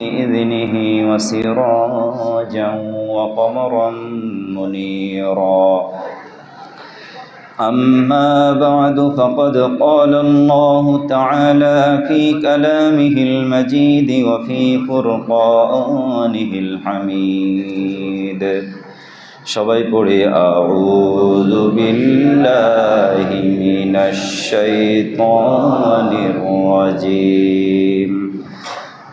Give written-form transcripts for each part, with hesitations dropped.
بإذنه وسراجا وقمرا منيرا. أما بعد فقد قال الله تعالى في كلامه المجيد وفي فرقانه الحميد. সবাই পড়ে আউযু বিল্লাহি মিনাশ শাইতানির রাজিম।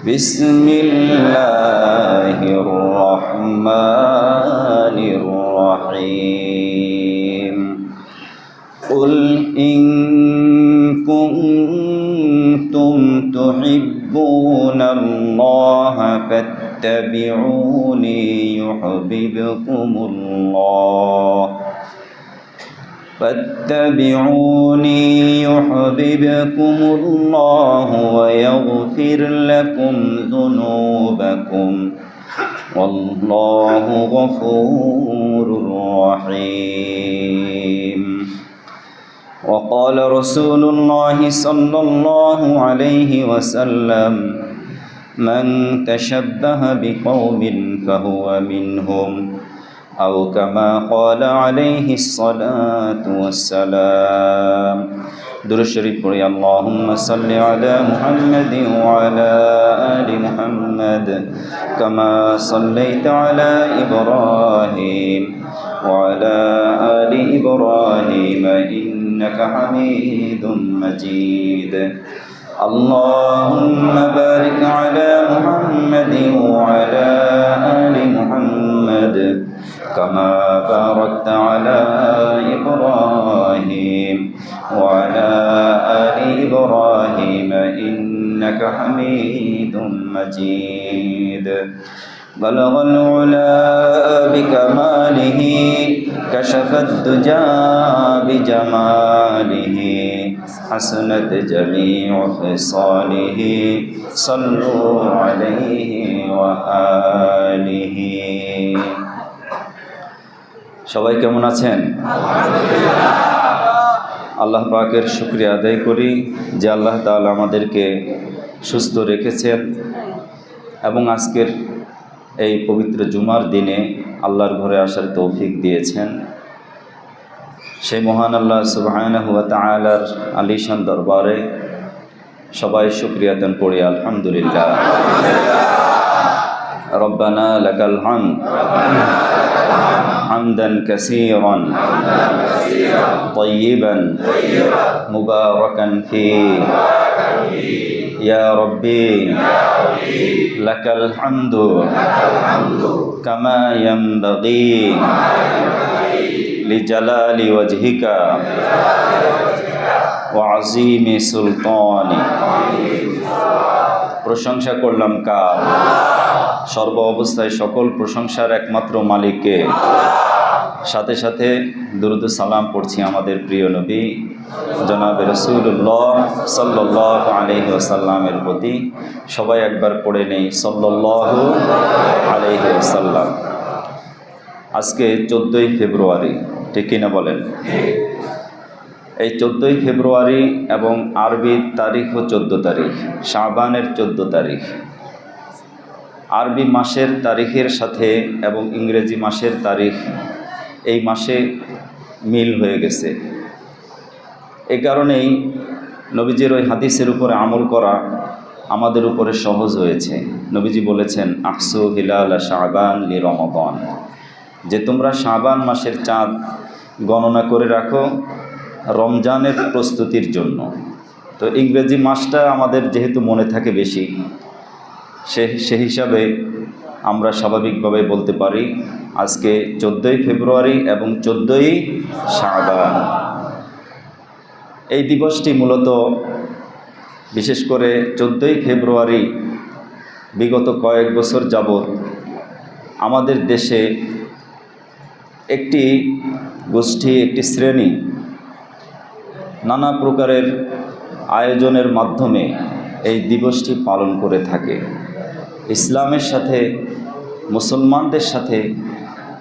বিসমিল্লাহির রহমানির রহিম। কুল ইন কুনতুম তুহিব্বুনাল্লাহা فاتبعوني يحببكم الله ويغفر لكم ذنوبكم والله غفور رحيم. وقال رسول الله صلى الله عليه وسلم: من تشبه بقوم فهو منهم أو كما قال عليه الصلاة والسلام. درود شريف পড়ি। اللهم صل على محمد وعلى آل محمد كما صليت على إبراهيم وعلى آل إبراهيم إنك حميد مجيد. اللهم بارك على محمد وعلى آل محمد كما باركت على إبراهيم وعلى آل إبراهيم إنك حميد مجيد. بلغ العلا بكماله كشف الدجى بجماله حسنت جميع خصاله صلوا عليه وآله. সবাই কেমন আছেন? আল্লাহ পাকের শুকরিয়া আদায় করি যে আল্লাহ তাআলা আমাদেরকে সুস্থ রেখেছেন এবং আজকের এই পবিত্র জুমার দিনে আল্লাহর ঘরে আসার তৌফিক দিয়েছেন। সেই মহান আল্লাহ সুবহানাহু ওয়া তাআলার আলিশান দরবারে সবাই শুকরিয়া দান করি আলহামদুলিল্লাহ। রব্বানা লাকাল হামদ হামদান কাসীরান তাইয়িবান মুবারাকান ফীহি ইয়া রাব্বি লাকাল হামদু কামা ইয়ানবাগি লিজালালি ওয়াজহিকা ওয়া আযীমি সুলতানিক। প্রশংসা করলাম কার? সর্ব অবস্থায় সকল প্রশংসার একমাত্র মালিককে। সাথে সাথে দুরূদ ও সালাম পড়ছি আমাদের প্রিয় নবী জনাবে রাসূলুল্লাহ সাল্লাল্লাহু আলাইহি ওয়াসাল্লামের প্রতি। সবাই একবার পড়ে নেই সাল্লাল্লাহু আলাইহি ওয়াসাল্লাম। আজকে 14ই ফেব্রুয়ারি, ঠিক কিনা বলেন? এই 14ই ফেব্রুয়ারি এবং আরবি তারিখও 14 তারিখ, শাবানের 14 তারিখ। আরবি মাসের তারিখের সাথে এবং ইংরেজি মাসের তারিখ এই মাসে মিল হয়ে গেছে। এই কারণেই নবীজির ওই হাদিসের উপরে আমল করা আমাদের উপরে সহজ হয়েছে। নবীজি বলেছেন আকসু হিলাল শাবান লি রমাদান, যে তোমরা শাবান মাসের চাঁদ গণনা করে রাখো রমজানের প্রস্তুতির জন্য। তো ইংরেজি মাসটা আমাদের যেহেতু মনে থাকে বেশি, সে হিসাবে আমরা স্বাভাবিকভাবে বলতে পারি আজকে 14ই ফেব্রুয়ারি এবং 14ই শাবান। এই দিবসটি মূলত বিশেষ করে 14ই ফেব্রুয়ারি বিগত কয়েক বছর যাবৎ আমাদের দেশে একটি গোষ্ঠী, একটি শ্রেণী নানা প্রকারের আয়োজনের মাধ্যমে এই দিবসটি পালন করে থাকে। ইসলামের সাথে, মুসলমানদের সাথে,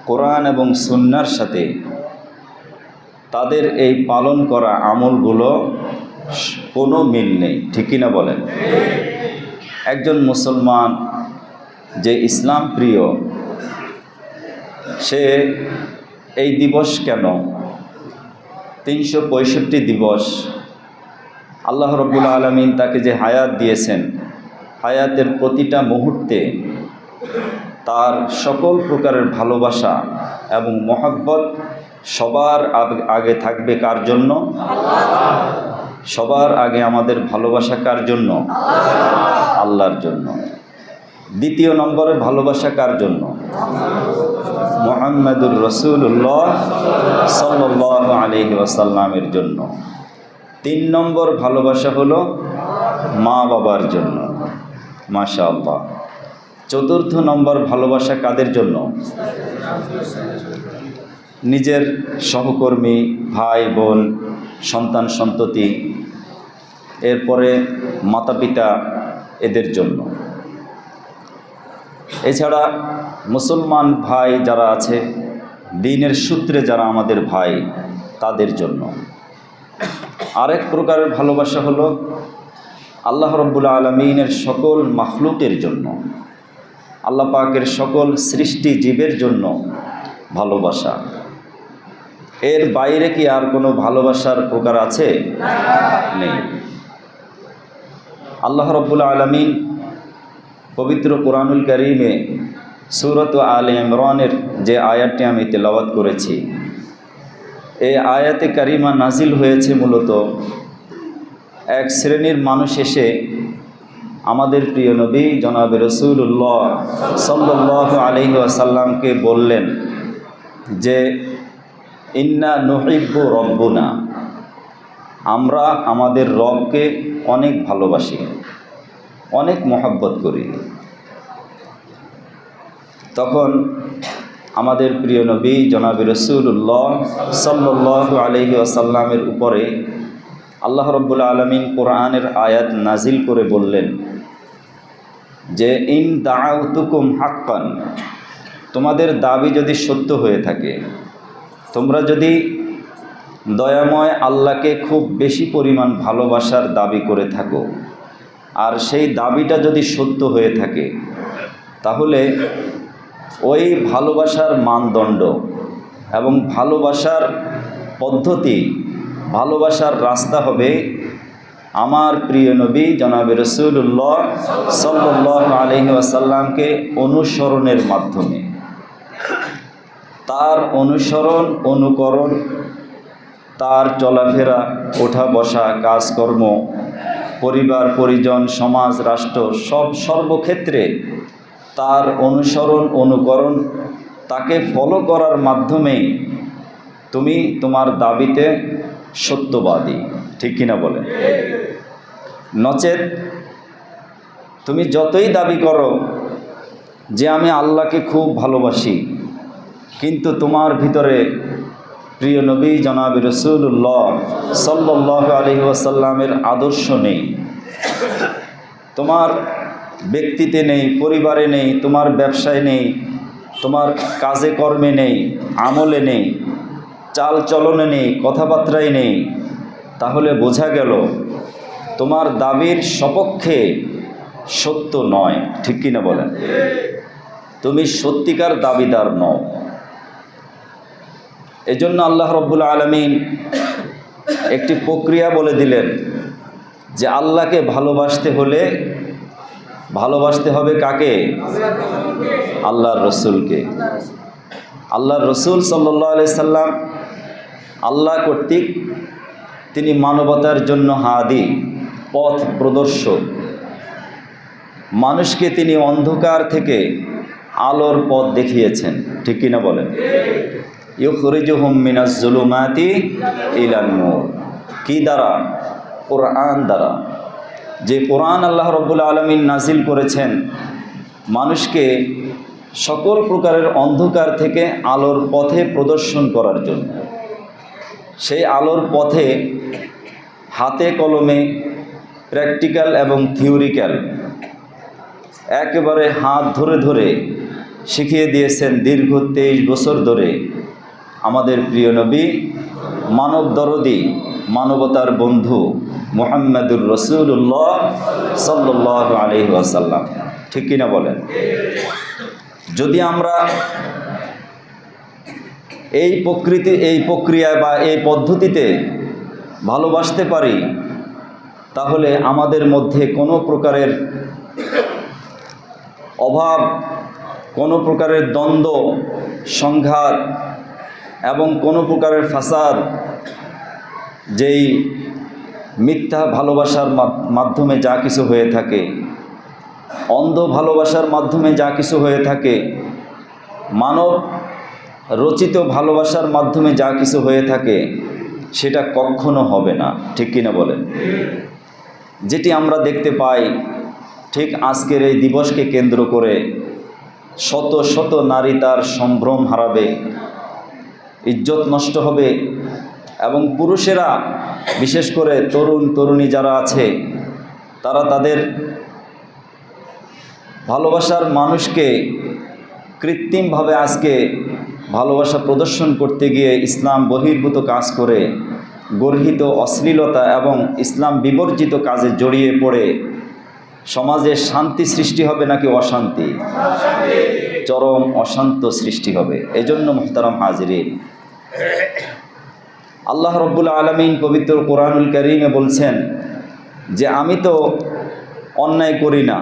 কোরআন এবং সুন্নাহর সাথে তাদের এই পালন করা আমলগুলো কোনো মিল নেই, ঠিক কিনা বলেন? একজন মুসলমান যে ইসলাম প্রিয় সে এই দিবস কেন 365 দিবস আল্লাহ রাব্বুল আলামিন তাকে যে হায়াত দিয়েছেন, হায়াতের প্রতিটা মুহূর্তে তার সকল প্রকারের ভালোবাসা এবং মহব্বত সবার আগে থাকবে কার জন্য? সবার আগে আমাদের ভালোবাসা কার জন্য? আল্লাহর জন্য। দ্বিতীয় নম্বরে ভালোবাসা কার জন্য? মুহাম্মাদুর রাসূলুল্লাহ সাল্লাল্লাহু আলাইহি ওয়াসাল্লামের জন্য। 3 নম্বর ভালোবাসা হলো মা বাবার জন্য। মাশাআল্লাহ। 4র্থ নম্বর ভালোবাসা কাদের জন্য? নিজের সহকর্মী, ভাই বোন, সন্তান সন্ততি, এরপরে মাতা পিতা, এদের জন্য। এছাড়া মুসলমান ভাই যারা আছে, দ্বীনের সূত্রে যারা আমাদের ভাই, তাদের জন্য। আরেক প্রকারের ভালোবাসা হলো আল্লাহ রাব্বুল আলামিনের সকল মাখলুকের জন্য, আল্লাহ পাকের সকল সৃষ্টি জীবের জন্য ভালোবাসা। এর বাইরে কি আর কোনো ভালোবাসার প্রকার আছে? নেই। আল্লাহ রাব্বুল আলামিন পবিত্র কোরআনুল কারীমে সূরাত আলে ইমরানের যে আয়াতটি আমি তেলাওয়াত করেছি, এই আয়াতে কারিমা নাজিল হয়েছে মূলত এক শ্রেণীর মানুষ এসে আমাদের প্রিয় নবী জনাবে রাসূলুল্লাহ সাল্লাল্লাহু আলাইহি ওয়াসাল্লামকে বললেন যে ইন্না নুহিব্বু রব্বুনা, আমরা আমাদের রবকে অনেক ভালোবাসি, অনেক মহব্বত করি। তখন আমাদের প্রিয় নবী জনাবে রাসূলুল্লাহ সাল্লাল্লাহু আলাইহি ওয়াসাল্লামের উপরে আল্লাহ রাব্বুল আলামিন কোরআনের আয়াত নাজিল করে বললেন যে ইন দাআউতুকুম হাক্কান, তোমাদের দাবি যদি সত্য হয়ে থাকে, তোমরা যদি দয়াময় আল্লাহকে খুব বেশি পরিমাণ ভালোবাসার দাবি করে থাকো, আর সেই দাবিটা যদি সত্য হয়ে থাকে, তাহলে ওই ভালোবাসার মানদণ্ড এবং ভালোবাসার পদ্ধতি, ভালোবাসার রাস্তা হবে আমার প্রিয় নবী জনাবে রাসূলুল্লাহ সাল্লাল্লাহু আলাইহি ওয়াসাল্লামকে অনুসরণের মাধ্যমে। তার অনুসরণ, অনুকরণ, তার চলাফেরা, ওঠা বসা, কাজকর্ম, পরিবার পরিজন, সমাজ, রাষ্ট্র, সর্বক্ষেত্রে তার অনুসরণ, অনুকরণ, তাকে ফলো করার মাধ্যমে তুমি তোমার দাবিতে সত্যবাদী, ঠিক কিনা বলেন? নচেত তুমি যতই দাবি করো যে আমি আল্লাহকে খুব ভালোবাসি, কিন্তু তোমার ভিতরে প্রিয় নবী জনাবে রাসূলুল্লাহ সাল্লাল্লাহু আলাইহি ওয়াসাল্লামের আদর্শ নেই, তোমার ব্যক্তিতে নেই, পরিবারে নেই, তোমার ব্যবসায় নেই, তোমার কাজে কর্মে নেই, আমলে নেই, চাল চলনে নেই, কথাবার্তায় নেই, তাহলে বোঝা গেল তোমার দাবির সপক্ষে সত্য নয়, ঠিক কিনা বলেন? তুমি সত্যিকার দাবিদার নও। এজন্য আল্লাহ রাব্বুল আলামিন একটি প্রক্রিয়া বলে দিলেন যে আল্লাহকে ভালোবাসতে হলে ভালোবাসতে হবে কাকে? আল্লাহর রসুলকে। আল্লাহর রসুল সাল্লাল্লাহু আলাইহি সাল্লাম আল্লাহ কর্তৃক তিনি মানবতার জন্য হাদি, পথ প্রদর্শক। মানুষকে তিনি অন্ধকার থেকে আলোর পথ দেখিয়েছেন, ঠিক কিনা বলেন? ইউখরিজুহুম মিনাজ জুলুমাতি ইলান নূর। কি দ্বারা? কোরআন দ্বারা। যে কোরআন আল্লাহ রাব্বুল আলামিন নাজিল করেছেন মানুষকে সকল প্রকারের অন্ধকার থেকে আলোর পথে প্রদর্শন করার জন্য। সেই আলোর পথে হাতে কলমে প্র্যাকটিক্যাল এবং থিওরিক্যাল একেবারে হাত ধরে ধরে শিখিয়ে দিয়েছেন দীর্ঘ 23 বছর ধরে আমাদের প্রিয় নবী, মানব দরদি, মানবতার বন্ধু মুহাম্মাদুর রাসূলুল্লাহ সাল্লাল্লাহু আলাইহি ওয়াসাল্লাম। ঠিক কিনা বলেন? যদি আমরা এই প্রক্রিয়া বা এই পদ্ধতিতে ভালোবাসতে পারি, তাহলে আমাদের মধ্যে কোনো প্রকারের অভাব, কোনো প্রকারের দ্বন্দ্ব, সংঘাত এবং কোনো প্রকারের ফাসাদ, যেই মিথ্যা ভালোবাসার মাধ্যমে যা কিছু হয়ে থাকে, অন্ধ ভালোবাসার মাধ্যমে যা কিছু হয়ে থাকে, মানব রচিত ভালোবাসার মাধ্যমে যা কিছু হয়ে থাকে, সেটা কখনো হবে না। ঠিক কিনা বলেন? যেটি আমরা দেখতে পাই, ঠিক আজকের এই দিবসকে কেন্দ্র করে শত শত নারী তার সম্ভ্রম হারাবে, ইজ্জত নষ্ট হবে, এবং পুরুষেরা, বিশেষ করে তরুণ তরুণী যারা আছে, তারা তাদের ভালোবাসার মানুষকে কৃত্রিমভাবে আজকে ভালোবাসা প্রদর্শন করতে গিয়ে ইসলাম বহির্ভূত কাজ করে গর্হিত অশ্লীলতা এবং ইসলাম বিবর্জিত কাজে জড়িয়ে পড়ে সমাজে শান্তি সৃষ্টি হবে নাকি অশান্তি? চরম অশান্ত সৃষ্টি হবে। এজন্য মুহতারাম হাজিরিন, আল্লাহ রব্বুল আলামিন পবিত্র কোরআনুল কারীমে বলছেন যে আমি তো অন্যায় করি না,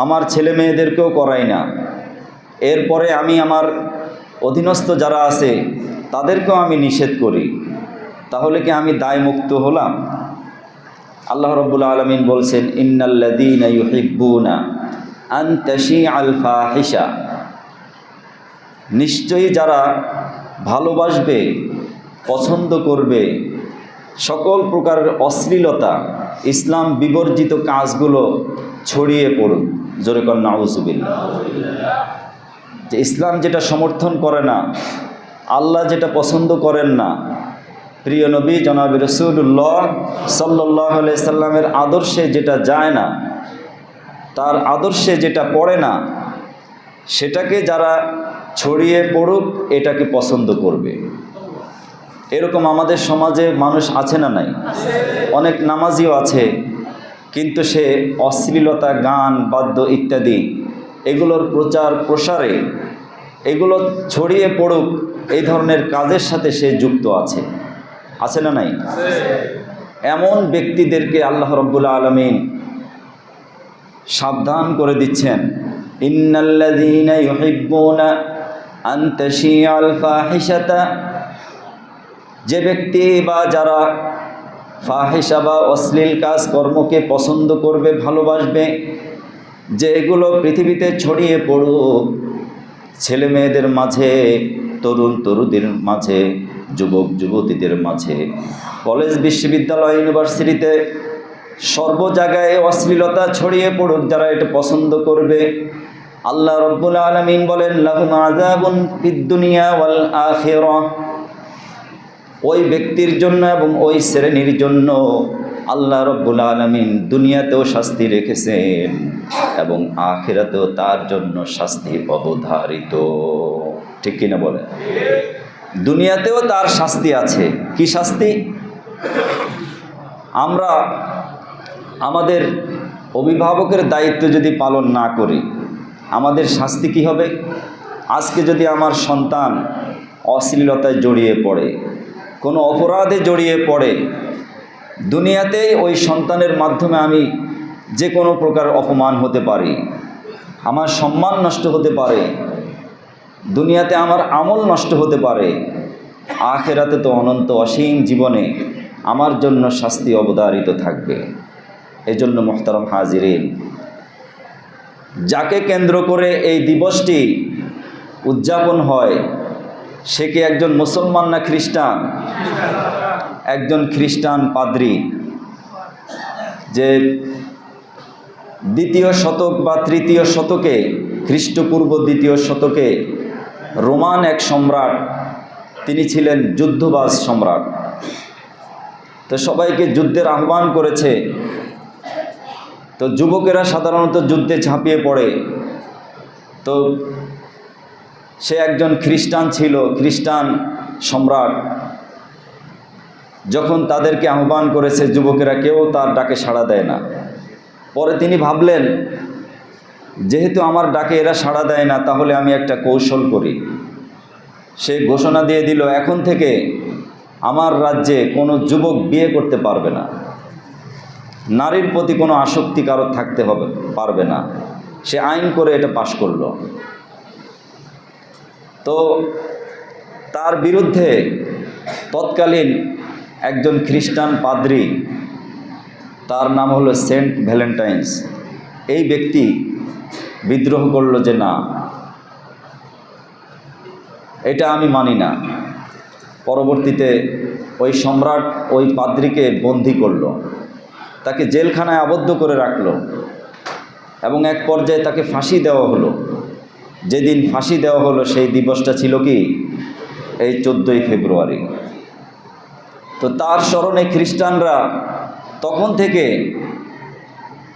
আমার ছেলে মেয়েদেরকেও করাই না, এরপরে আমি আমার অধীনস্থ যারা আছে তাদেরকেও আমি নিষেধ করি, তাহলে কি আমি দায়মুক্ত হলাম? আল্লাহ রব্বুল আলামিন বলছেন, ইন্নাল্লাযীনা ইউহিব্বুনা আন তাশিআল ফাহিশা, নিশ্চয়ই যারা ভালোবাসবে, পছন্দ করবে সকল প্রকারের অশ্লীলতা, ইসলাম বিবর্জিত কাজগুলো ছড়িয়ে পড়ুক। জোরে কর নাউযুবিল্লাহ। যে ইসলাম যেটা সমর্থন করে না, আল্লাহ যেটা পছন্দ করেন না, প্রিয় নবী জনাব রাসূলুল্লাহ সাল্লাল্লাহু আলাইহি সাল্লামের আদর্শে যেটা যায় না, তার আদর্শে যেটা পড়ে না, সেটাকে যারা ছড়িয়ে পড়ুক এটাকে পছন্দ করবে। এরকম আমাদের সমাজে মানুষ আছে না নাই? অনেক নামাজিও আছে, কিন্তু সে অশ্লীলতা, গান, বাদ্য ইত্যাদি এগুলোর প্রচার প্রসারে, এগুলো ছড়িয়ে পড়ুক এই ধরনের কাজের সাথে সে যুক্ত আছে। আছে না নাই? এমন ব্যক্তিদেরকে আল্লাহ রব্বুল আলামিন সাবধান করে দিচ্ছেন, ইন্নাল্লাযীনা ইউহিব্বুনা আন তাশিআল ফাহিশাতা, যে ব্যক্তি বা যারা ফাহিশা বা অশ্লীল কাজ কর্মকে পছন্দ করবে, ভালোবাসবে, যে এগুলো পৃথিবীতে ছড়িয়ে পড়ুক, ছেলে মেয়েদের মাঝে, তরুণ তরুণীদের মাঝে, যুবক যুবতীদের মাঝে, কলেজ বিশ্ববিদ্যালয় ইউনিভার্সিটিতে সর্ব জায়গায় অশ্লীলতা ছড়িয়ে পড়ুক, যারা এটা পছন্দ করবে, আল্লাহ রব্বুল আলামিন বলেন, লাহুম আযাবুন ফিদ দুনিয়া ওয়াল আখিরাহ, ওই ব্যক্তির জন্য এবং ওই শ্রেণীর জন্য আল্লাহ রব্বুল আলামিন দুনিয়াতেও শাস্তি রেখেছেন এবং আখিরাতেও তার জন্য শাস্তি অবধারিত। ঠিক কিনা বলে? দুনিয়াতেও তার শাস্তি আছে। কি শাস্তি? আমরা আমাদের অভিভাবকের দায়িত্ব যদি পালন না করি, আমাদের শাস্তি কি হবে? আজকে যদি আমার সন্তান অশ্লীলতায় জড়িয়ে পড়ে, কোনো অপরাধে জড়িয়ে পড়ে, দুনিয়াতেই ওই সন্তানের মাধ্যমে আমি যে কোনো প্রকার অপমান হতে পারি, আমার সম্মান নষ্ট হতে পারে, দুনিয়াতে আমার আমল নষ্ট হতে পারে, আখিরাতে তো অনন্ত অসীম জীবনে আমার জন্য শাস্তি অবধারিত থাকবে। এজন্য মুহতারাম হাজিরিন, যাকে কেন্দ্র করে এই দিবসটি উদযাপন হয়, সে কি একজন মুসলমান না খ্রিস্টান? একজন খ্রিস্টান পাদ্রী, যে দ্বিতীয় শতক বা তৃতীয় শতকে, খ্রিস্টপূর্ব দ্বিতীয় শতকে রোমান এক সম্রাট, তিনি ছিলেন যুদ্ধবাজ সম্রাট। তো সবাইকে যুদ্ধের আহ্বান করেছে। তো যুবকেরা সাধারণত যুদ্ধে ঝাঁপিয়ে পড়ে। তো সে একজন খ্রিস্টান ছিল, খ্রিস্টান সম্রাট। যখন তাদেরকে আহ্বান করেছে, যুবকেরা কেউ তার ডাকে সাড়া দেয় না। পরে তিনি ভাবলেন, যেহেতু আমার ডাকে এরা সাড়া দেয় না, তাহলে আমি একটা কৌশল করি। সে ঘোষণা দিয়ে দিল, এখন থেকে আমার রাজ্যে কোনো যুবক বিয়ে করতে পারবে না, নারীর প্রতি কোনো আসক্তি কারো থাকতে পারবে না। সে আইন করে এটা পাশ করল। তো তার বিরুদ্ধে তৎকালীন একজন খ্রিস্টান পাদ্রী, তার নাম হলো সেন্ট ভ্যালেন্টাইন্স, এই ব্যক্তি বিদ্রোহ করল যে না, এটা আমি মানি না। পরবর্তীতে ওই সম্রাট ওই পাদ্রীকে বন্দী করল, তাকে জেলখানায় আবদ্ধ করে রাখল এবং এক পর্যায়ে তাকে ফাঁসি দেওয়া হলো। যেদিন ফাঁসি দেওয়া হলো সেই দিবসটা ছিল কি, এই 14ই ফেব্রুয়ারি। তো তার স্মরণে খ্রিস্টানরা তখন থেকে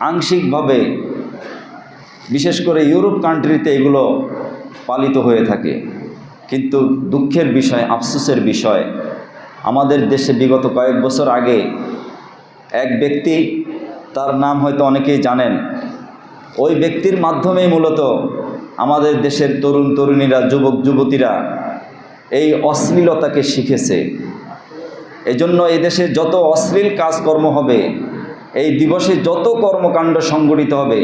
আংশিকভাবে, বিশেষ করে ইউরোপ কান্ট্রিতে এগুলো পালিত হয়ে থাকে। কিন্তু দুঃখের বিষয়, আফসোসের বিষয়, আমাদের দেশে বিগত কয়েক বছর আগে এক ব্যক্তি, তার নাম হয়তো অনেকেই জানেন, ওই ব্যক্তির মাধ্যমেই মূলত আমাদের দেশের তরুণ তরুণীরা, যুবক যুবতীরা এই অশ্লীলতাকে শিখেছে। এজন্য এই দেশে যত অশ্লীল কাজকর্ম হবে, এই দিবসে যত কর্মকাণ্ড সংগঠিত হবে,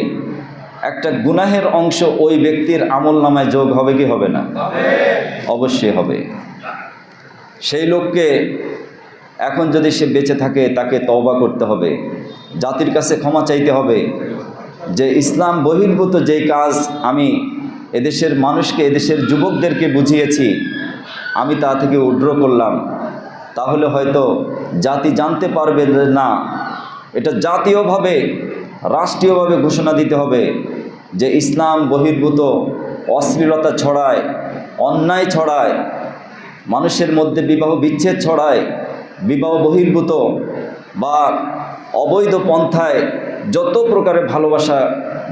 একটা গুনাহের অংশ ওই ব্যক্তির আমলনামায় যোগ হবে কি হবে না? অবশ্যই হবে। সেই লোককে এখন যদি সে বেঁচে থাকে, তাকে তওবা করতে হবে, জাতির কাছে ক্ষমা চাইতে হবে যে ইসলাম বহির্ভূত যেই কাজ আমি এদেশের মানুষকে, এদেশের যুবকদেরকে বুঝিয়েছি, আমি তা থেকে উড্র করলাম। তাহলে হয়তো জাতি জানতে পারবে যে না, এটা জাতীয়ভাবে, রাষ্ট্রীয়ভাবে ঘোষণা দিতে হবে যে ইসলাম বহির্ভূত অশ্লীলতা ছড়ায়, অন্যায় ছড়ায়, মানুষের মধ্যে বিবাহ বিচ্ছেদ ছড়ায়, বিবাহ বহির্ভূত বা অবৈধ পন্থায় যত প্রকারের ভালোবাসা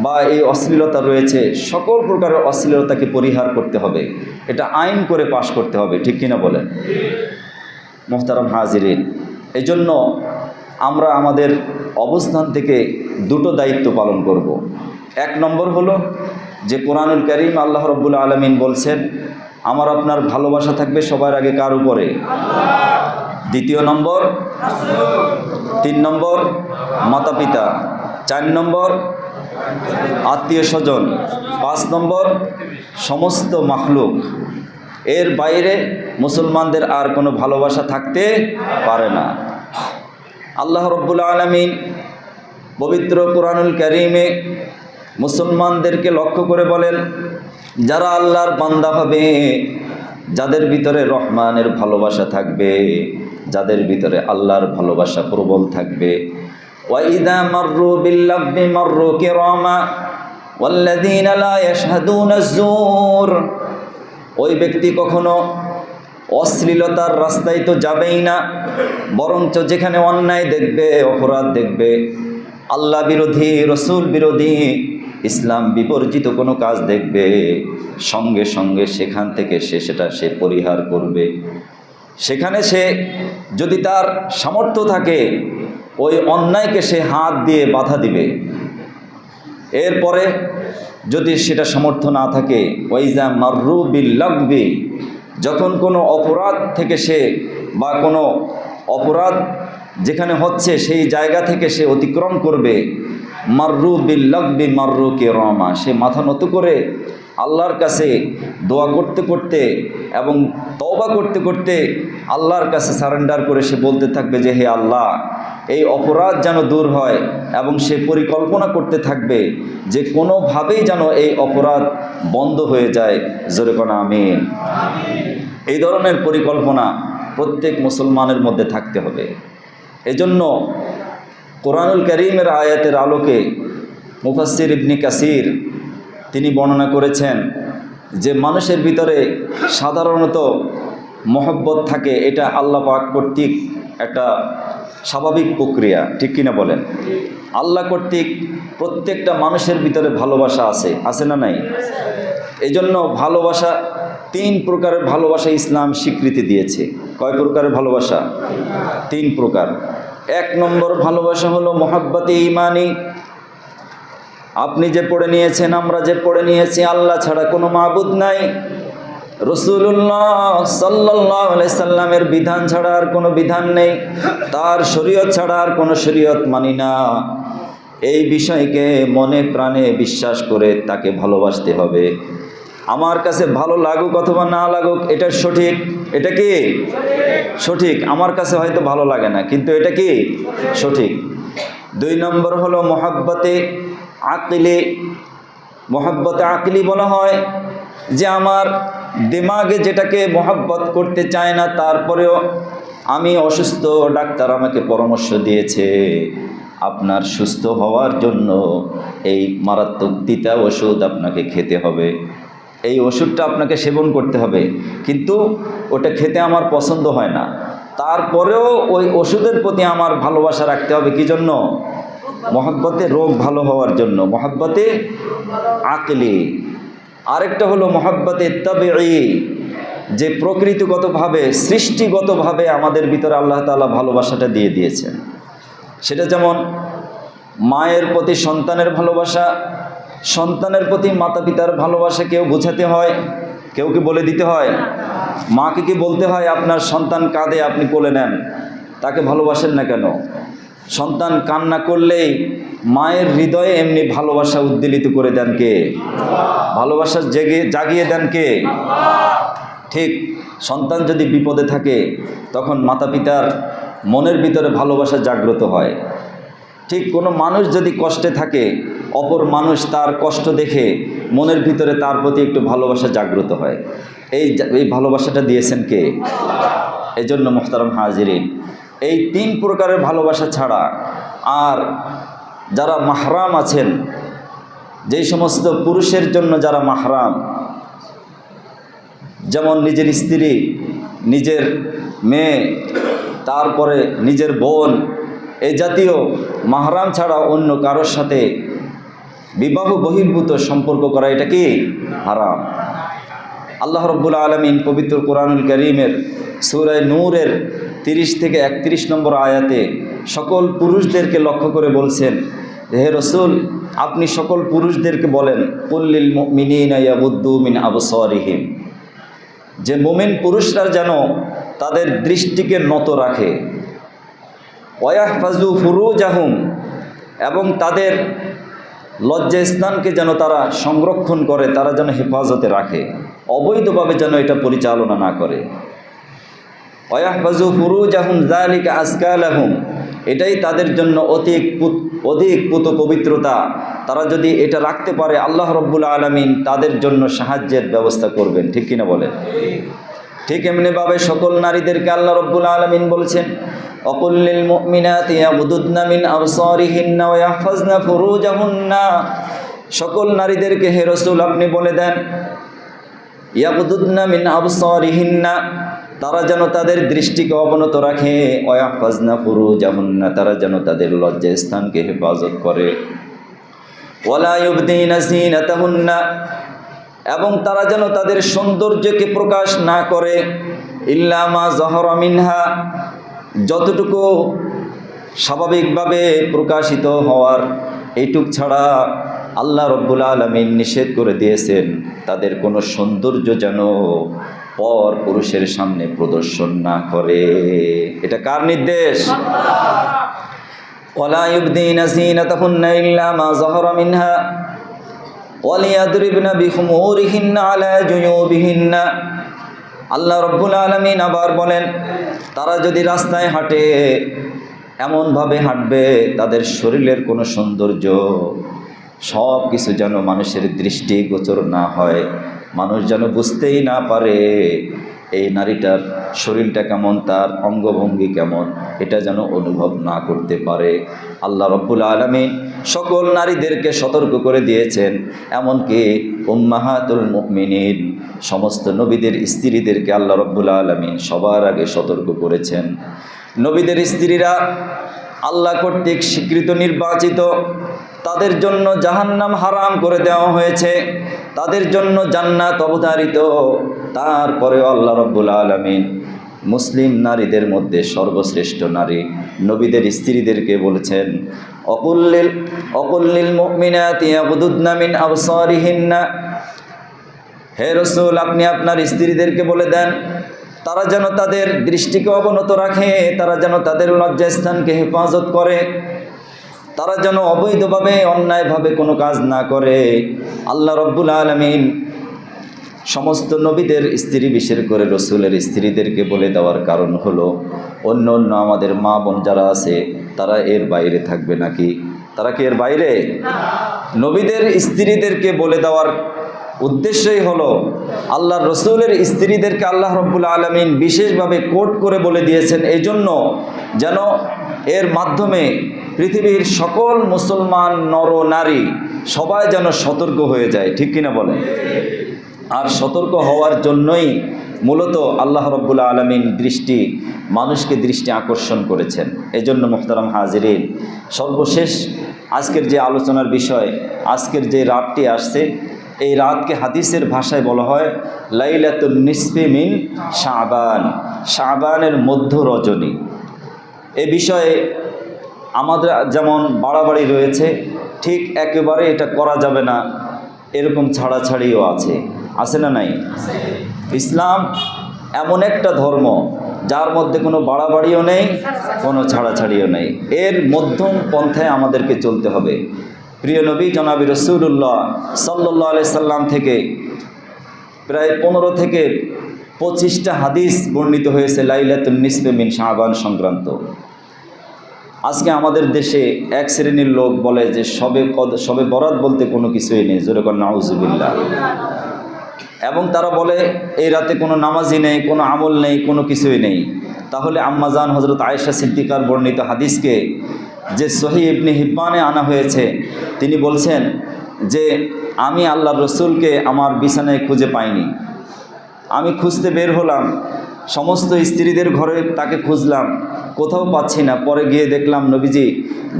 বা এই অশ্লীলতা রয়েছে, সকল প্রকারের অশ্লীলতাকে পরিহার করতে হবে। এটা আইন করে পাশ করতে হবে, ঠিক কিনা বলেন? মোহতারাম হাজিরিন, এজন্য আমরা আমাদের অবস্থান থেকে দুটো দায়িত্ব পালন করব। এক নম্বর হলো যে কোরআনুল কারীম আল্লাহ রাব্বুল আলামিন বলছেন, আমার আপনার ভালোবাসা থাকবে সবার আগে কার উপরে? দ্বিতীয় নম্বর, 3 নম্বর মাতা পিতা, 4 নম্বর আত্মীয় স্বজন, 5 নম্বর সমস্ত মাখলুক। এর বাইরে মুসলমানদের আর কোনো ভালোবাসা থাকতে পারে না। আল্লাহ রাব্বুল আলামিন পবিত্র কোরআনুল কারীমে মুসলমানদেরকে লক্ষ্য করে বলেন, যারা আল্লাহর বান্দা হবে, যাদের ভিতরে রহমানের ভালোবাসা থাকবে, যাদের ভিতরে আল্লাহর ভালোবাসা প্রবল থাকবে, ওয়াইদা মাররু বিল্লাগবি মাররু কিরামা ওয়াল্লাযীনা লা ইয়াশহাদুনা যুর, ওই ব্যক্তি কখনো অশ্লীলতার রাস্তায় তো যাবেই না, বরঞ্চ যেখানে অন্যায় দেখবে, অপরাধ দেখবে, আল্লাহ বিরোধী, রসুল বিরোধী, ইসলাম বিবর্জিত কোনো কাজ দেখবে, সঙ্গে সঙ্গে সেখান থেকে সে পরিহার করবে। সেখানে সে যদি তার সামর্থ্য থাকে, ওই অন্যায়কে সে হাত দিয়ে বাধা দিবে। এরপরে যদি সেটা সামর্থ্য না থাকে, ওয়াইজা মাররু বিল্লাগবি, যখন কোনো অপরাধ থেকে সে বা কোনো অপরাধ যেখানে হচ্ছে সেই জায়গা থেকে সে অতিক্রম করবে, মাররু বিল্লাগবি মাররু কিরামা, সে মাথা নত করে আল্লাহর কাছে দোয়া করতে করতে এবং তওবা করতে করতে আল্লাহর কাছে সারেন্ডার করে সে বলতে থাকবে যে হে আল্লাহ, এই অপরাধ যেন দূর হয়, এবং সে পরিকল্পনা করতে থাকবে যে কোনোভাবেই যেন এই অপরাধ বন্ধ হয়ে যায়। জোরে কোন আমিন। এই ধরনের পরিকল্পনা প্রত্যেক মুসলমানের মধ্যে থাকতে হবে। এজন্য কোরআনুল কারীমের আয়াতের আলোকে মুফাসসির ইবনে কাসির তিনি বর্ণনা করেছেন যে মানুষের ভিতরে সাধারণত মহব্বত থাকে, এটা আল্লাহ পাক কর্তৃক একটা স্বাভাবিক প্রক্রিয়া, ঠিক কিনা বলেন? আল্লাহ কর্তৃক প্রত্যেকটা মানুষের ভিতরে ভালোবাসা আছে না নাই? এই জন্য ভালোবাসা, 3 প্রকারের ভালোবাসা ইসলাম স্বীকৃতি দিয়েছে। কয় প্রকারের ভালোবাসা? 3 প্রকার। 1 নম্বর ভালোবাসা হলো মুহাব্বতে ঈমানি, আপনি যে পড়ে নিয়েছেন, আমরা যে পড়ে নিয়েছি, আল্লাহ ছাড়া কোনো মাবুদ নাই, রাসূলুল্লাহ সাল্লাল্লাহু আলাইহি সাল্লামের বিধান ছাড়া আর কোনো বিধান নেই, তার শরীয়ত ছাড়া আর কোনো শরীয়ত মানি না। এই বিষয়কে মনে প্রাণে বিশ্বাস করে তাকে ভালোবাসতে হবে। আমার কাছে ভালো লাগুক অথবা না লাগুক, এটা সঠিক। এটা কি সঠিক? আমার কাছে হয়তো ভালো লাগে না, কিন্তু এটা কি সঠিক। 2 নম্বর হলো মহাব্বতে আকলি। মহাব্বতে আকলি বলা হয় যে আমার দিমাগে যেটাকে মহাব্বত করতে চায় না, তারপরেও আমি অসুস্থ, ডাক্তার আমাকে পরামর্শ দিয়েছে আপনার সুস্থ হওয়ার জন্য এই মারাত্মক তিতা ওষুধ আপনাকে খেতে হবে, এই ওষুধটা আপনাকে সেবন করতে হবে, কিন্তু ওটা খেতে আমার পছন্দ হয় না, তারপরেও ওই ওষুধের প্রতি আমার ভালোবাসা রাখতে হবে। কি জন্য? মহাব্বতে রোগ ভালো হওয়ার জন্য, মহাব্বতে আকলি। আরেকটা হলো মহাব্বতে তাবিঈ, যে প্রকৃতিগতভাবে সৃষ্টিগতভাবে আমাদের ভিতরে আল্লাহ তাআলা ভালোবাসাটা দিয়ে দিয়েছেন। সেটা যেমন মায়ের প্রতি সন্তানের ভালোবাসা, সন্তানের প্রতি মাতা পিতার ভালোবাসা কেউ বোঝাতে হয়, কেউ কি বলে দিতে হয়? মাকে কি বলতে হয় আপনার সন্তান কাঁদে আপনি কোলে নেন, তাকে ভালোবাসেন না কেন? সন্তান কান্না করলেই মায়ের হৃদয়ে এমনি ভালোবাসা উদ্বেলিত করে দেন কে? ভালোবাসা জাগিয়ে দেন কে? ঠিক সন্তান যদি বিপদে থাকে তখন মাতা পিতার মনের ভিতরে ভালোবাসা জাগ্রত হয়। ঠিক কোনো মানুষ যদি কষ্টে থাকে, অপর মানুষ তার কষ্ট দেখে মনের ভিতরে তার প্রতি একটু ভালোবাসা জাগ্রত হয়। এই ভালোবাসাটা দিয়েছেন কে? এজন্য মুহতারাম হাজিরিন, এই 3 প্রকারের ভালোবাসা ছাড়া আর যারা মাহরাম আছেন, যেই সমস্ত পুরুষের জন্য যারা মাহরাম, যেমন নিজের স্ত্রী, নিজের মেয়ে, তারপরে নিজের বোন, এই জাতীয় মাহরাম ছাড়া অন্য কারোর সাথে বিবাহ বহির্ভূত সম্পর্ক করা, এটা কি হারাম। আল্লাহ রাব্বুল আলামিন পবিত্র কোরআনুল কারীমের সূরা নূরের 30 থেকে 31 নম্বর আয়াতে সকল পুরুষদেরকে লক্ষ্য করে বলছেন, হে রাসূল আপনি সকল পুরুষদেরকে বলেন, কুল্লিল মুমিনিনা ইয়াগুদ্দু মিন আবসারিহিম, যে মুমিন পুরুষরা যেন তাদের দৃষ্টিকে নত রাখে, ওয়াহফাজু ফুরুজাহুম, এবং তাদের লজ্জাস্থানকে যেন তারা সংরক্ষণ করে, তারা যেন হেফাজতে রাখে, অবৈধভাবে যেন এটা পরিচালনা না করে। ওয়াহফাজু ফুরুজাহুম যালিকা আজকা লাহুম, এটাই তাদের জন্য অধিক পুত পবিত্রতা। তারা যদি এটা রাখতে পারে আল্লাহ রাব্বুল আলামিন তাদের জন্য সাহায্যের ব্যবস্থা করবেন। ঠিক কিনা বলেন? ঠিক এমনিভাবে সকল নারীদেরকে আল্লাহ রাব্বুল আলামিন বলছেন, অকুল্লিল মুমিনাতি ইয়াগুদুদনা মিন আবসারিহিন্না ওয়া ইয়াহফাজনা ফুরুজাহুন্না, সকল নারীদেরকে হে রাসূল আপনি বলে দেন, ইয়াগুদুদনা মিন আবসারিহিন্না, তারা যেন তাদের দৃষ্টিকে অবনত রাখে, ওয়া ইয়াহফাজনা ফুরুজাহুন্না, তারা যেন তাদের লজ্জাস্থানকে হেফাজত করে, ওয়ালা ইউবদিনা যিনাতাহুন্না, এবং তারা যেন তাদের সৌন্দর্যকে প্রকাশ না করে, ইল্লা মা যাহারা মিনহা, যতটুকু স্বাভাবিকভাবে প্রকাশিত হওয়ার এইটুক ছাড়া আল্লাহ রাব্বুল আলামিন নিষেধ করে দিয়েছেন তাদের কোনো সৌন্দর্য যেন পর পুরুষের সামনে প্রদর্শন না করে। এটা কার নির্দেশ? ওয়ালা ইউবদিনা যিনাতাহুন্না ইল্লা মা যাহারা মিনহা ওয়ালিয়াদরিবনা বিখুমুরিহিন্না আলা জুয়ুবিহিন্না। আল্লাহ রাব্বুল আলামিন আবার বলেন, তারা যদি রাস্তায় হাঁটে এমনভাবে হাঁটবে তাদের শরীরের কোনো সৌন্দর্য সব কিছু যেন মানুষের দৃষ্টিগোচর না হয়, মানুষ যেন বুঝতেই না পারে এই নারীটার শরীরটা কেমন, তার অঙ্গভঙ্গি কেমন, এটা যেন অনুভব না করতে পারে। আল্লাহ রাব্বুল আলামিন সকল নারীদেরকে সতর্ক করে দিয়েছেন, এমনকি উম্মাহাতুল মুমিনিন সমস্ত নবীদের স্ত্রীদেরকে আল্লাহ রাব্বুল আলামিন সবার আগে সতর্ক করেছেন। নবীদের স্ত্রীরা আল্লাহ কর্তৃক স্বীকৃত নির্বাচিত, তাদের জন্য জাহান্নাম হারাম করে দেওয়া হয়েছে, তাদের জন্য জান্নাত অবধারিত। তারপরেও আল্লাহ রাব্বুল আলামিন মুসলিম নারীদের মধ্যে সর্বশ্রেষ্ঠ নারী নবীদের স্ত্রীদেরকে বলেছেন, অকুল্লিল মুমিনাতি ইয়াগুদুদনা মিন আবসারিহিন্না, হে রাসূল আপনি আপনার স্ত্রীদেরকে বলে দেন তারা যেন তাদের দৃষ্টিকে অবনত রাখে, তারা যেন তাদের লজ্জাস্থানকে হেফাজত করে, তারা যেন অবৈধভাবে অন্যায়ভাবে কোনো কাজ না করে। আল্লাহ রব্বুল আলামিন সমস্ত নবীদের স্ত্রী বিশেষ করে রসুলের স্ত্রীদেরকে বলে দেওয়ার কারণ হলো অন্য আমাদের মা বোন যারা আছে তারা এর বাইরে থাকবে নাকি? তারা কি এর বাইরে? নবীদের স্ত্রীদেরকে বলে দেওয়ার উদ্দেশ্যই হলো আল্লাহ রসুলের স্ত্রীদেরকে আল্লাহ রব্বুল আলামিন বিশেষভাবে কোট করে বলে দিয়েছেন, এই জন্য যেন এর মাধ্যমে পৃথিবীর সকল মুসলমান নর নারী সবাই যেন সতর্ক হয়ে যায়। ঠিক কিনা বলেন? আর সতর্ক হওয়ার জন্যই মূলত আল্লাহ রব্বুল আলামিন মানুষকে দৃষ্টি আকর্ষণ করেছেন। এজন্য মুহতারাম হাজিরিন, সর্বশেষ আজকের যে আলোচনার বিষয়, আজকের যে রাতটি আসছে, এই রাতকে হাদিসের ভাষায় বলা হয় লাইলাতুন নিসফি মিন শাবান, শাবানের মধ্য রজনী। এ বিষয়ে আমাদের যেমন বাড়াবাড়ি রয়েছে, ঠিক একেবারে এটা করা যাবে না এরকম ছাড়াছাড়িও আছে না নাই? ইসলাম এমন একটা ধর্ম যার মধ্যে কোনো বাড়াবাড়িও নেই, কোনো ছাড়াছাড়িও নেই, এর মধ্যম পন্থায় আমাদেরকে চলতে হবে। প্রিয় নবী জনাবি রাসূলুল্লাহ সাল্লাল্লাহু আলাইহি সাল্লাম থেকে প্রায় 15 থেকে 25টা হাদিস বর্ণিত হয়েছে লাইলাতুন নিসফি মিন শাবান সংক্রান্ত। আজকে আমাদের দেশে এক শ্রেণীর লোক বলে যে সবে বরাত বলতে কোনো কিছুই নেই, জোরে কর নাউজুবিল্লাহ। এবং তারা বলে এই রাতে কোনো নামাজই নেই, কোনো আমল নেই, কোনো কিছুই নেই। তাহলে আম্মাজান হযরত আয়েশা সিদ্দিকার বর্ণিত হাদিসকে যে সহিহ ইবনে হিব্বানে আনা হয়েছে, তিনি বলছেন যে আমি আল্লাহর রসুলকে আমার বিছানায় খুঁজে পাইনি। আমি খুঁজতে বের হলাম, সমস্ত স্ত্রীদের ঘরে তাকে খুঁজলাম, কোথাও পাচ্ছি না। পরে গিয়ে দেখলাম নবীজি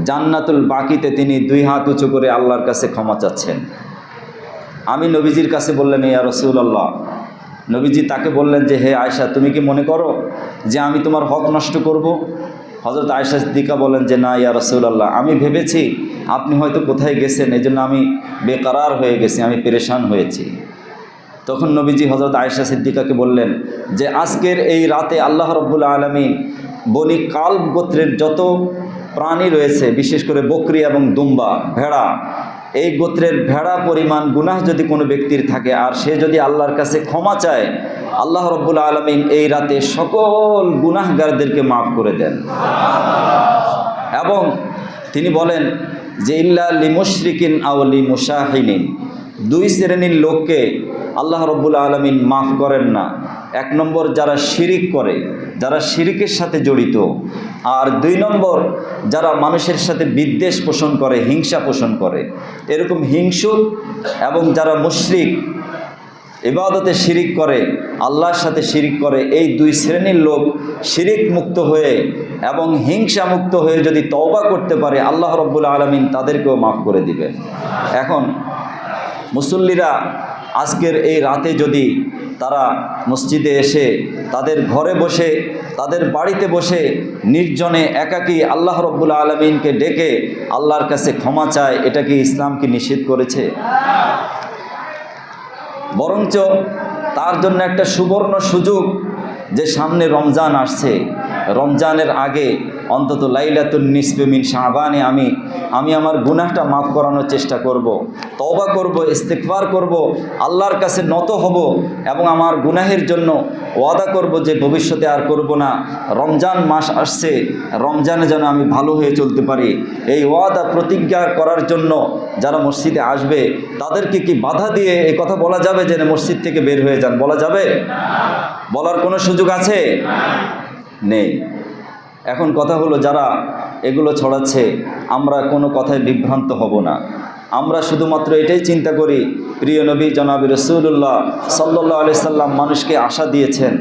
জান্নাতুল বাকিতে তিনি 2 হাত উঁচু করে আল্লাহর কাছে ক্ষমা চাচ্ছেন। আমি নবীজির কাছে বললেন, ইয়া রাসূলুল্লাহ। নবীজি তাকে বললেন যে হে আয়েশা, তুমি কি মনে করো যে আমি তোমার হক নষ্ট করব? হযরত আয়েশা সিদ্দিকা বলেন যে না ইয়া রাসূলুল্লাহ, আমি ভেবেছি আপনি হয়তো কোথায় গেছেন, এজন্য আমি বেকরার হয়ে গেছি, আমি পেরেশান হয়েছি। তখন নবীজি হযরত আয়েশা সিদ্দিকাকে বললেন যে আজকের এই রাতে আল্লাহ রাব্বুল আলামিন বনি কালব গোত্রের যত প্রাণী রয়েছে, বিশেষ করে বকরি এবং দুম্বা, ভেড়া, এই গোত্রের ভেড়া পরিমাণ গুনাহ যদি কোনো ব্যক্তির থাকে আর সে যদি আল্লাহর কাছে ক্ষমা চায়, আল্লাহ রাব্বুল আলামিন এই রাতে সকল গুনাহগারদেরকে মাফ করে দেন। এবং তিনি বলেন যে ইল্লা লিমুশরিকিন আও লিমুশাহিনিন, 2 শ্রেণীর লোককে আল্লাহ রাব্বুল আলামিন মাফ করেন না। 1 নম্বর যারা শিরিক করে, যারা শিরিকের সাথে জড়িত, আর 2 নম্বর যারা মানুষের সাথে বিদ্বেষ পোষণ করে, হিংসা পোষণ করে। এরকম হিংসুক এবং যারা মুশরিক, ইবাদতে শিরিক করে, আল্লাহর সাথে শিরিক করে, এই 2 শ্রেণীর লোক শিরিক মুক্ত হয়ে এবং হিংসা মুক্ত হয়ে যদি তওবা করতে পারে, আল্লাহ রাব্বুল আলামিন তাদেরকেও মাফ করে দিবেন। এখন মুসল্লিরা আজকের এই রাতে যদি তারা মসজিদে এসে তাদের ঘরে বসে, তাদের বাড়িতে বসে নির্জনে একাকী আল্লাহ রাব্বুল আলামিনকে ডেকে আল্লাহর কাছে ক্ষমা চায়, এটা কি ইসলাম কি নিষেধ করেছে? বরঞ্চ তার জন্য একটা সুবর্ণ সুযোগ যে সামনে রমজান আসছে, রমজানের আগে অন্তত লাইলাতুন নিসফি মিন শাবানে আমি আমার গুনাহটা মাফ করানোর চেষ্টা করব, তওবা করব, ইস্তিগফার করব, আল্লাহর কাছে নত হব এবং আমার গুনাহের জন্য ওয়াদা করব যে ভবিষ্যতে আর করব না। রমজান মাস আসছে, রমজানে যেন আমি ভালো হয়ে চলতে পারি, এই ওয়াদা প্রতিজ্ঞা করার জন্য যারা মসজিদে আসবে তাদেরকে কি বাধা দিয়ে এই কথা বলা যাবে যে মসজিদ থেকে বের হয়ে যান? বলা যাবে? বলার কোনো সুযোগ আছে? নেই। এখন কথা হলো, যারা এগুলো ছড়াচ্ছে আমরা কোনো কথায় বিভ্রান্ত হব না। আমরা শুধুমাত্র এটাই চিন্তা করি, প্রিয় নবী জনাবি রাসূলুল্লাহ সাল্লাল্লাহু আলাইহি সাল্লাম মানুষকে আশা দিয়েছেন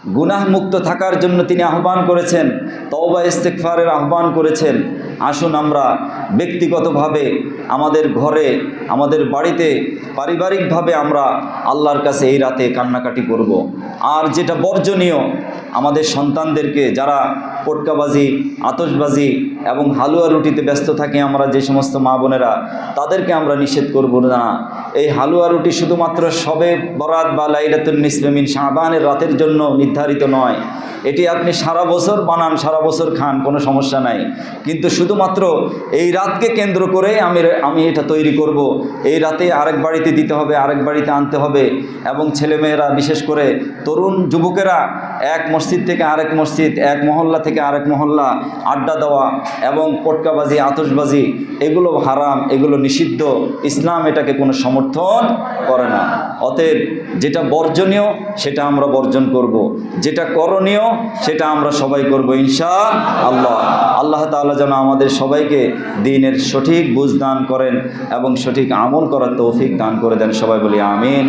গুনাহ মুক্ত থাকার জন্য তিনি আহ্বান করেছেন, তওবা ইস্তেগফারের আহ্বান করেছেন। আসুন আমরা ব্যক্তিগতভাবে আমাদের ঘরে, আমাদের বাড়িতে, পারিবারিকভাবে আমরা আল্লাহর কাছে এই রাতে কান্নাকাটি করব। আর যেটা বর্জনীয়, আমাদের সন্তানদেরকে যারা পটকাবাজি, আতশবাজি এবং হালুয়া রুটিতে ব্যস্ত থাকে, আমরা যে সমস্ত মা বোনেরা, তাদেরকে আমরা নিষেধ করব না। এই হালুয়া রুটি শুধুমাত্র শবে বরাত বা লাইলাতুন নিসফে মিন শাবানের রাতের জন্য নির্ধারিত নয়। এটি আপনি সারা বছর বানান, সারা বছর খান, কোনো সমস্যা নাই। কিন্তু শুধুমাত্র এই রাতকে কেন্দ্র করে আমি এটা তৈরি করব। এই রাতে আরেক বাড়িতে দিতে হবে, আরেক বাড়িতে আনতে হবে। এবং ছেলেমেয়েরা, বিশেষ করে তরুণ যুবকেরা, এক মসজিদ থেকে আরেক মসজিদ, এক মহল্লা থেকে আরেক মহল্লা আড্ডা দেওয়া এবং পটকাবাজি, আতশবাজি, এগুলো হারাম, এগুলো নিষিদ্ধ। ইসলাম এটাকে কোনো সমর্থন করে না। অতএব যেটা বর্জনীয় সেটা আমরা বর্জন করব, যেটা করণীয় সেটা আমরা সবাই করব ইনশাআল্লাহ। আল্লাহ তাআলা যেন আমাদের সবাইকে দ্বীনের সঠিক বুঝ দান করেন এবং সঠিক আমল করার তৌফিক দান করে দেন। সবাই বলি আমিন।